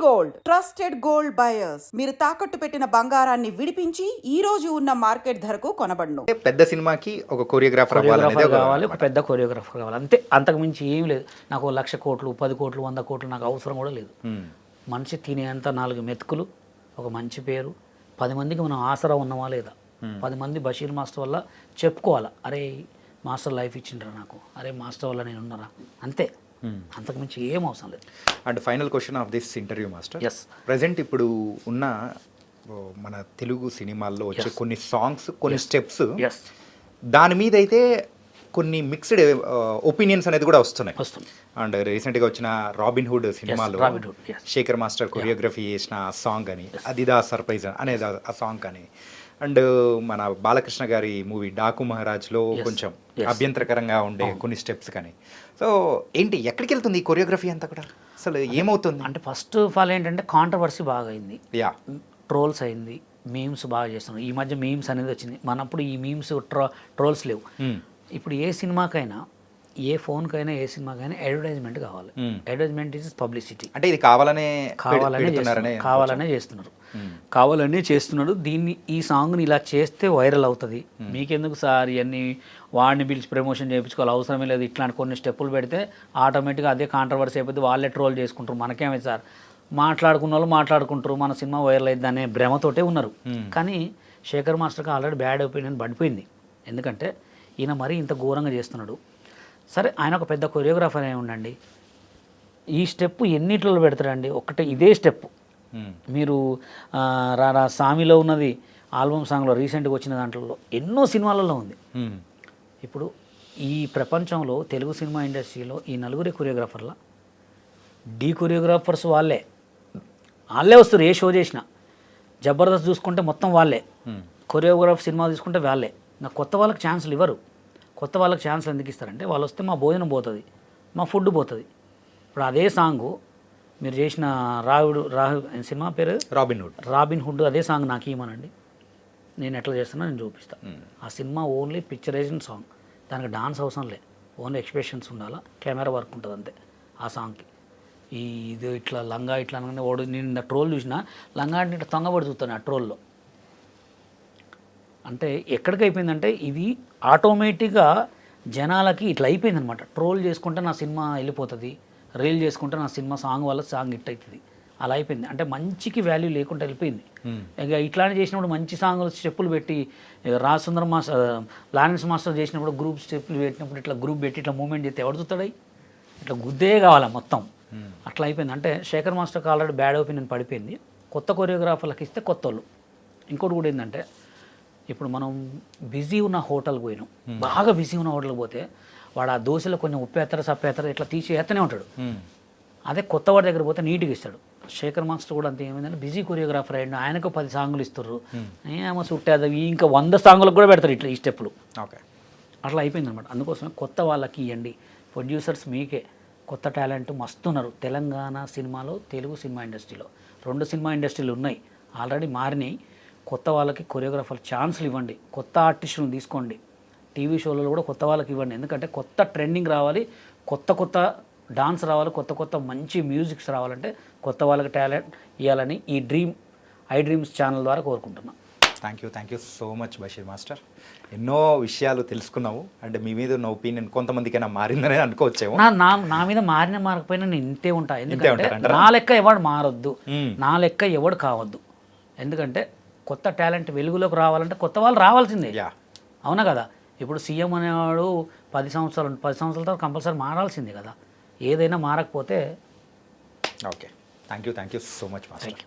Gold trusted gold buyers మీరు తాకట్టు పెట్టిన బంగారాన్ని విడిపించి ఈ రోజు ఉన్న మార్కెట్ ధరకు కొనబడును. పెద్ద సినిమాకి ఒక కొరియోగ్రాఫర్ కావాలి, ఒక పెద్ద కొరియోగ్రాఫర్ కావాలి, అంతే. అంతకు మించి ఏం లేదు. నాకు 1,00,000 కోట్లు 10 కోట్లు 100 కోట్లు నాకు అవసరం కూడా లేదు. మనిషి తినేంత 4 మెతుకులు, ఒక మంచి పేరు, 10 మందికి మనం ఆసరా ఉన్నావా లేదా, 10 మంది బషీర్ మాస్టర్ వల్ల చెప్పుకోవాలా, అరే మాస్టర్ లైఫ్ ఇచ్చిండ్రా నాకు, అరే మాస్టర్ వల్ల నేను ఉన్నారా, అంతే. అంతకు మించి ఏం అవసరం లేదు. And final question of this interview master, yes, present ఇప్పుడు ఉన్న మన తెలుగు సినిమాల్లో వచ్చే కొన్ని సాంగ్స్, కొన్ని స్టెప్స్, ఎస్, దాని మీద అయితే కొన్ని మిక్స్డ్ ఒపీనియన్స్ అనేది కూడా వస్తున్నాయి. అండ్ రీసెంట్గా వచ్చిన రాబిన్ హుడ్ సినిమాలో శేఖర్ మాస్టర్ కొరియోగ్రఫీ చేసిన సాంగ్ అని, అదిదా సర్ప్రైజ్ అనేది ఆ సాంగ్ అని, అండ్ మన బాలకృష్ణ గారి మూవీ డాకు మహారాజ్లో కొంచెం అభ్యంతరకరంగా ఉండే కొన్ని స్టెప్స్ కానీ, సో ఏంటి ఎక్కడికి వెళ్తుంది ఈ కొరియోగ్రఫీ అంతా కూడా, అసలు ఏమవుతుంది అంటే ఫస్ట్ ఆఫ్ ఆల్ ఏంటంటే కాంట్రవర్సీ బాగా అయింది, ట్రోల్స్ అయింది, మీమ్స్ బాగా చేస్తున్నారు. ఈ మధ్య మీమ్స్ అనేది వచ్చింది, మనప్పుడు ఈ మీమ్స్ ట్రోల్స్ లేవు. ఇప్పుడు ఏ సినిమాకైనా, ఏ ఫోన్కైనా, ఏ సినిమాకైనా అడ్వర్టైజ్మెంట్ కావాలి. Advertisement is publicity. అంటే ఇది కావాలనే చేస్తున్నారు. దీన్ని, ఈ సాంగ్ని ఇలా చేస్తే వైరల్ అవుతుంది, మీకెందుకు సార్ ఇవన్నీ వాడిని పిలిచి ప్రమోషన్ చేయించుకోవాలి, అవసరమే లేదు. ఇట్లాంటి కొన్ని స్టెప్పులు పెడితే ఆటోమేటిక్గా అదే కాంట్రవర్సీ అయిపోతే వాళ్ళే ట్రోల్ చేసుకుంటారు, మనకేమైంది సార్, మాట్లాడుకున్న వాళ్ళు మాట్లాడుకుంటారు, మన సినిమా వైరల్ అయింది అనే భ్రమతోటే ఉన్నారు. కానీ శేఖర్ మాస్టర్కి ఆల్రెడీ బ్యాడ్ ఒపీనియన్ పడిపోయింది. ఎందుకంటే ఈయన మరీ ఇంత ఘోరంగా చేస్తున్నాడు. సరే, ఆయన ఒక పెద్ద కొరియోగ్రాఫర్ అయి ఉండండి, ఈ స్టెప్ ఎన్నిట్లో పెడతారండి? ఒకటే ఇదే స్టెప్ మీరు రారా సామిలో ఉన్నది, ఆల్బమ్ సాంగ్లో రీసెంట్గా వచ్చిన దాంట్లో ఎన్నో సినిమాలలో ఉంది. ఇప్పుడు ఈ ప్రపంచంలో తెలుగు సినిమా ఇండస్ట్రీలో ఈ 4 కొరియోగ్రాఫర్ల కొరియోగ్రాఫర్స్ వాళ్ళే వస్తారు. ఏ షో చేసినా జబర్దస్త్ చూసుకుంటే మొత్తం వాళ్ళే, కొరియోగ్రాఫ్ సినిమా తీసుకుంటే వాళ్ళే. నాకు కొత్త వాళ్ళకి ఛాన్సులు ఇవ్వరు. కొత్త వాళ్ళకి ఛాన్సులు ఎందుకు ఇస్తారంటే, వాళ్ళు వస్తే మా భోజనం పోతుంది, మా ఫుడ్ పోతుంది. ఇప్పుడు అదే సాంగు మీరు చేసిన సినిమా పేరు రాబిన్ హుడ్, అదే సాంగ్ నాకు ఇవ్వమనండి, నేను ఎట్లా చేస్తున్నా నేను చూపిస్తాను. ఆ సినిమా ఓన్లీ పిక్చరైజేషన్ సాంగ్, దానికి డాన్స్ అవసరం లే, ఓన్లీ ఎక్స్ప్రెషన్స్ ఉండాలా, కెమెరా వర్క్ ఉంటుంది అంతే ఆ సాంగ్కి. ఇది ఇట్లా లంగా ఇట్లా అనగానే ఓడి, నేను ట్రోల్ చూసినా లంగా అంటే ఇట్లా తొంగబడి చూస్తాను ఆ ట్రోల్లో. అంటే ఎక్కడికి అయిపోయిందంటే ఇది ఆటోమేటిక్గా జనాలకి ఇట్లా అయిపోయింది అనమాట. ట్రోల్ చేసుకుంటే నా సినిమా వెళ్ళిపోతుంది, రీల్ చేసుకుంటే నా సినిమా సాంగ్ వల్ల సాంగ్ హిట్ అవుతుంది, అలా అయిపోయింది. అంటే మంచికి వాల్యూ లేకుండా వెళ్ళిపోయింది. ఇక ఇట్లానే చేసినప్పుడు మంచి సాంగ్లు స్టెప్పులు పెట్టి, రాజసుందరం మాస్టర్, లారెన్స్ మాస్టర్ చేసినప్పుడు గ్రూప్ స్టెప్పులు పెట్టినప్పుడు ఇట్లా గ్రూప్ పెట్టి ఇట్లా మూమెంట్ చేస్తే ఎవడు చూస్తాడై, ఇట్లా గుద్దే కావాలా మొత్తం, అట్లా అయిపోయింది. అంటే శేఖర్ మాస్టర్కి ఆల్రెడీ బ్యాడ్ ఒపీనియన్ పడిపోయింది. కొత్త కొరియోగ్రాఫర్లకు ఇస్తే కొత్త వాళ్ళు. ఇంకోటి కూడా ఏంటంటే, ఇప్పుడు మనం బిజీ ఉన్న హోటల్కి పోయినాం, బాగా బిజీ ఉన్న హోటల్కి పోతే వాడు ఆ దోశలో కొంచెం ఉప్పేత్తర సప్పేత్తర ఇట్లా తీసి ఎత్తనే ఉంటాడు. అదే కొత్త వాడి దగ్గర పోతే నీట్గా ఇస్తాడు. శేఖర్ మాస్టర్ కూడా అంతే, ఏమైందంటే బిజీ కొరియోగ్రాఫర్ అయ్యాడు, ఆయనకు 10 సాంగులు ఇస్తారు, ఏమో చుట్టేది ఇంకా 100 సాంగులకు కూడా పెడతారు ఇట్లా ఈ స్టెప్పులు. అట్లా అయిపోయింది అనమాట. అందుకోసమే కొత్త వాళ్ళకి ఇవ్వండి. ప్రొడ్యూసర్స్ మీకే, కొత్త టాలెంట్ మస్తున్నారు తెలంగాణ సినిమాలో, తెలుగు సినిమా ఇండస్ట్రీలో. 2 సినిమా ఇండస్ట్రీలు ఉన్నాయి, ఆల్రెడీ మారినాయి. కొత్త వాళ్ళకి కొరియోగ్రాఫర్ ఛాన్సులు ఇవ్వండి, కొత్త ఆర్టిస్టులను తీసుకోండి, టీవీ షోలలో కూడా కొత్త వాళ్ళకి ఇవ్వండి. ఎందుకంటే కొత్త ట్రెండింగ్ రావాలి, కొత్త డాన్స్ రావాలి, కొత్త మంచి మ్యూజిక్స్ రావాలంటే కొత్త వాళ్ళకి టాలెంట్ ఇవ్వాలని ఈ ఐ డ్రీమ్స్ ఛానల్ ద్వారా కోరుకుంటున్నాను. Thank you so much Basheer master. ఎన్నో విషయాలు తెలుసుకున్నావు. అంటే మీ మీద ఉన్న ఒపీనియన్ కొంతమందికైనా మారిందనే అనుకోవచ్చేమో. నా మీద మారకపోయినా నేను ఇంతే ఉంటా. ఎందుకంటే నా లెక్క ఎవడు మారొద్దు, నా లెక్క ఎవడు కావద్దు. ఎందుకంటే కొత్త టాలెంట్ వెలుగులోకి రావాలంటే కొత్త వాళ్ళు రావాల్సిందే, అవునా కదా? ఇప్పుడు సీఎం అనేవాడు 10 సంవత్సరాల తర్వాత కంపల్సరీ మారాల్సిందే కదా. ఏదైనా మారకపోతే. Okay, thank you so much master.